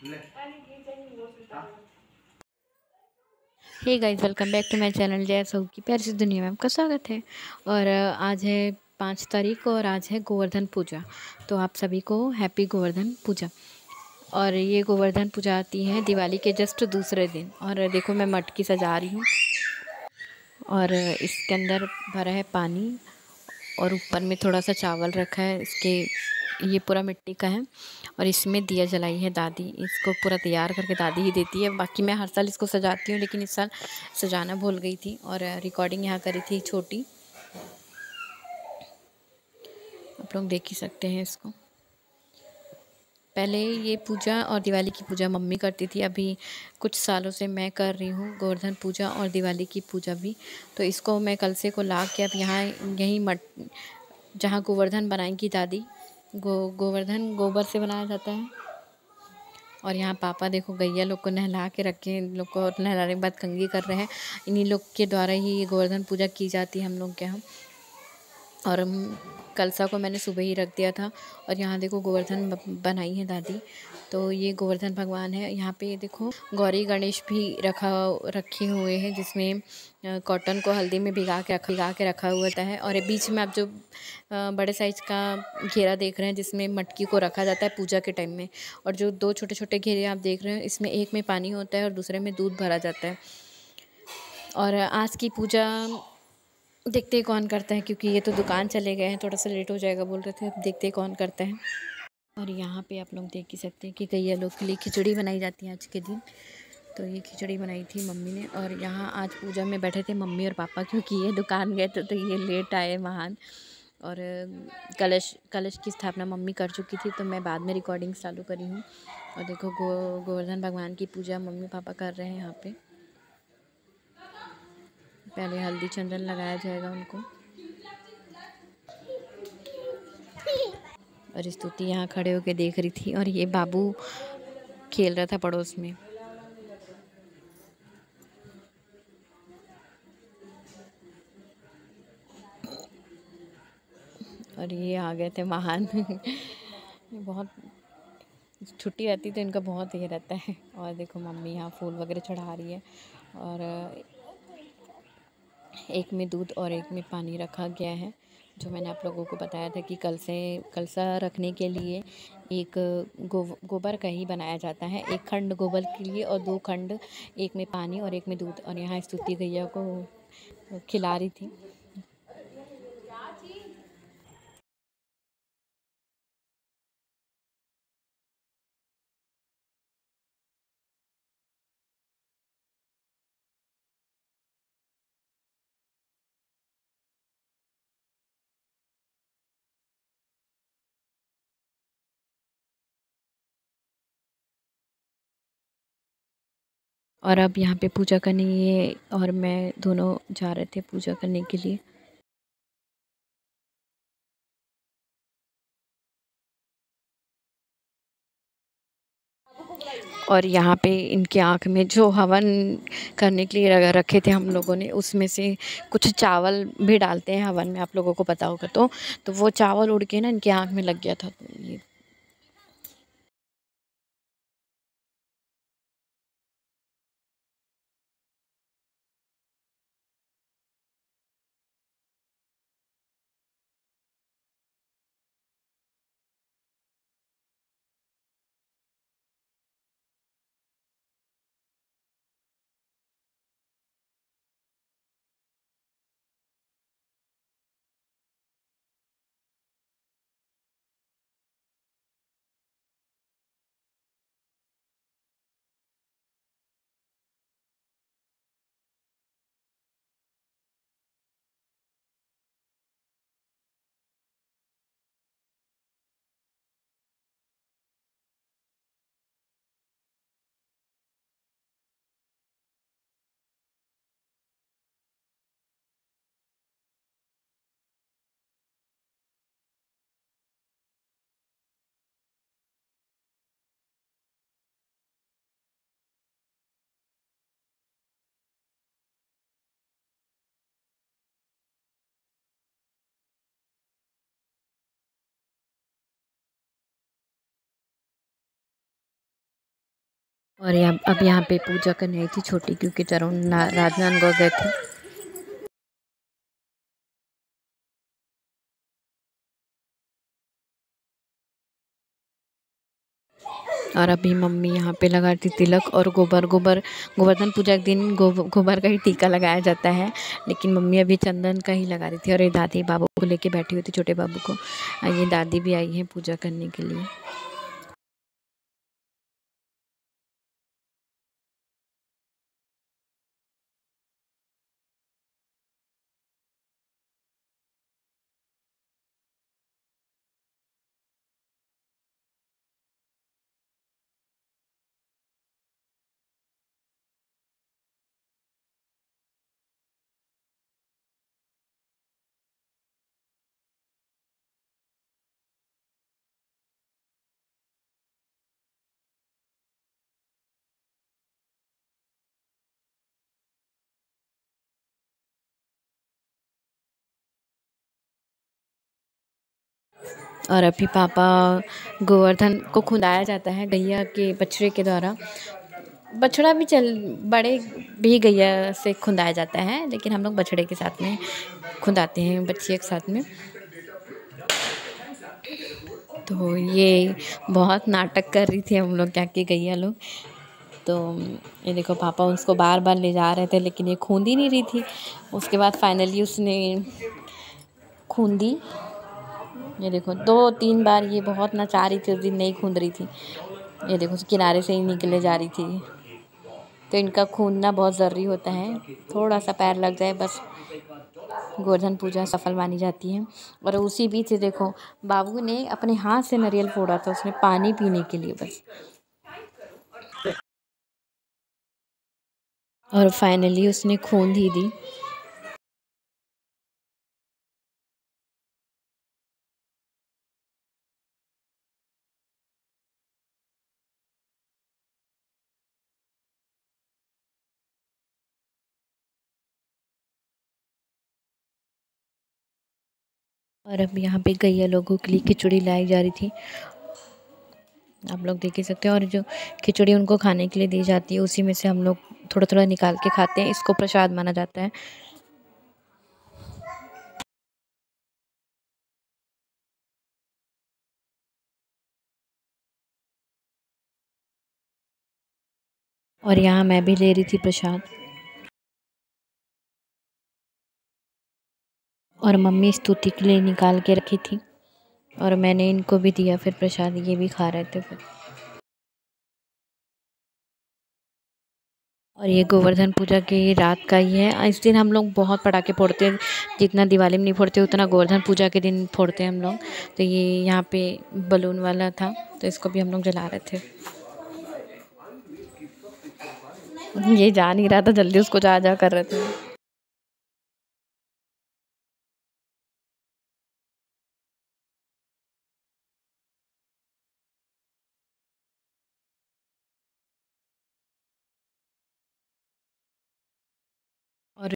Hey guys, welcome back to my channel. जय सऊ की प्यारी सी दुनिया में आपका स्वागत है। और आज है 5 तारीख और आज है गोवर्धन पूजा। तो आप सभी को हैप्पी गोवर्धन पूजा। और ये गोवर्धन पूजा आती है दिवाली के जस्ट दूसरे दिन। और देखो मैं मटकी सजा रही हूँ और इसके अंदर भरा है पानी और ऊपर में थोड़ा सा चावल रखा है। इसके ये पूरा मिट्टी का है और इसमें दिया जलाई है दादी। इसको पूरा तैयार करके दादी ही देती है। बाकी मैं हर साल इसको सजाती हूँ, लेकिन इस साल सजाना भूल गई थी और रिकॉर्डिंग यहाँ करी थी छोटी। आप लोग देख ही सकते हैं इसको। पहले ये पूजा और दिवाली की पूजा मम्मी करती थी। अभी कुछ सालों से मैं कर रही हूँ गोवर्धन पूजा और दिवाली की पूजा भी। तो इसको मैं कल से को ला के अब यहाँ यहीं जहाँ गोवर्धन बनाएंगी दादी, गोवर्धन गोबर से बनाया जाता है। और यहाँ पापा देखो गैया लोग को नहला के रखे, इन लोग को नहलाने के बाद कंघी कर रहे हैं। इन्हीं लोग के द्वारा ही ये गोवर्धन पूजा की जाती है हम लोग के यहाँ। और कलसा को मैंने सुबह ही रख दिया था। और यहाँ देखो गोवर्धन बनाई है दादी। तो ये गोवर्धन भगवान है। यहाँ पे देखो गौरी गणेश भी रखे हुए हैं, जिसमें कॉटन को हल्दी में भिगा के रखा हुआ है। और बीच में आप जो बड़े साइज का घेरा देख रहे हैं, जिसमें मटकी को रखा जाता है पूजा के टाइम में। और जो 2 छोटे छोटे घेरे आप देख रहे हैं, इसमें एक में पानी होता है और दूसरे में दूध भरा जाता है। और आज की पूजा देखते हैं कौन करता है, क्योंकि ये तो दुकान चले गए हैं, थोड़ा सा लेट हो जाएगा बोल रहे थे। अब देखते हैं कौन करता है। और यहाँ पे आप लोग देख ही सकते हैं कि कई लोग के लिए खिचड़ी बनाई जाती है आज के दिन। तो ये खिचड़ी बनाई थी मम्मी ने। और यहाँ आज पूजा में बैठे थे मम्मी और पापा, क्योंकि ये दुकान गए थे तो ये लेट आए महान। और कलश की स्थापना मम्मी कर चुकी थी, तो मैं बाद में रिकॉर्डिंग चालू करी हूँ। और देखो गोवर्धन भगवान की पूजा मम्मी पापा कर रहे हैं यहाँ पे। पहले हल्दी चंदन लगाया जाएगा उनको। और स्तुति यहाँ खड़े होके देख रही थी और ये बाबू खेल रहा था पड़ोस में। और ये आ गए थे महान। बहुत छुट्टी रहती तो इनका बहुत ये रहता है। और देखो मम्मी यहाँ फूल वगैरह चढ़ा रही है। और एक में दूध और एक में पानी रखा गया है। जो मैंने आप लोगों को बताया था कि कलसा रखने के लिए एक गोबर का ही बनाया जाता है। 1 खंड गोबर के लिए और 2 खंड, एक में पानी और एक में दूध। और यहाँ स्तुति गैया को खिला रही थी। और अब यहाँ पे पूजा करने ये और मैं दोनों जा रहे थे पूजा करने के लिए। और यहाँ पे इनके आँख में जो हवन करने के लिए रखे थे हम लोगों ने, उसमें से कुछ चावल भी डालते हैं हवन में, आप लोगों को पता होगा। तो वो चावल उड़ के ना इनके आँख में लग गया था। तो ये और अब यहाँ पे पूजा करने आई थी छोटी, क्योंकि तरुण राजनांदगांव गए थे। और अभी मम्मी यहाँ पे लगाती तिलक और गोवर्धन पूजा के दिन गोबर का ही टीका लगाया जाता है, लेकिन मम्मी अभी चंदन का ही लगा रही थी। और ये दादी बाबू को लेके बैठी हुई थी, छोटे बाबू को। ये दादी भी आई है पूजा करने के लिए। और अभी पापा गोवर्धन को खुदाया जाता है गैया के बछड़े के द्वारा। बछड़ा भी बड़े भी गैया से खुदाया जाता है, लेकिन हम लोग बछड़े के साथ में खुदाते हैं, बच्चियों के साथ में। तो ये बहुत नाटक कर रही थी हम लोग क्या कि गैया लोग। तो ये देखो पापा उसको बार बार ले जा रहे थे, लेकिन ये खूंद ही नहीं रही थी। उसके बाद फाइनली उसने खूंदी। ये देखो 2-3 बार ये बहुत नचा रही थी, उस दिन नहीं खूंद रही थी। ये देखो किनारे से ही निकले जा रही थी। तो इनका खूंदना बहुत ज़रूरी होता है, थोड़ा सा पैर लग जाए बस गोवर्धन पूजा सफल मानी जाती है। और उसी बीच देखो बाबू ने अपने हाथ से नारियल फोड़ा था, उसने पानी पीने के लिए बस। और फाइनली उसने खूंद ही दी। और अब यहाँ पे गैया लोगों के लिए खिचड़ी लाई जा रही थी, आप लोग देख ही सकते हैं। और जो खिचड़ी उनको खाने के लिए दी जाती है, उसी में से हम लोग थोड़ा थोड़ा निकाल के खाते हैं। इसको प्रसाद माना जाता है। और यहाँ मैं भी ले रही थी प्रसाद। और मम्मी स्तुति के लिए निकाल के रखी थी, और मैंने इनको भी दिया फिर प्रसाद, ये भी खा रहे थे फिर। और ये गोवर्धन पूजा की रात का ही है। इस दिन हम लोग बहुत पटाखे फोड़ते हैं, जितना दिवाली में नहीं फोड़ते उतना गोवर्धन पूजा के दिन फोड़ते हैं हम लोग। तो ये यहाँ पे बलून वाला था, तो इसको भी हम लोग जला रहे थे। ये जा नहीं रहा था जल्दी, उसको जा जा कर रहे थे।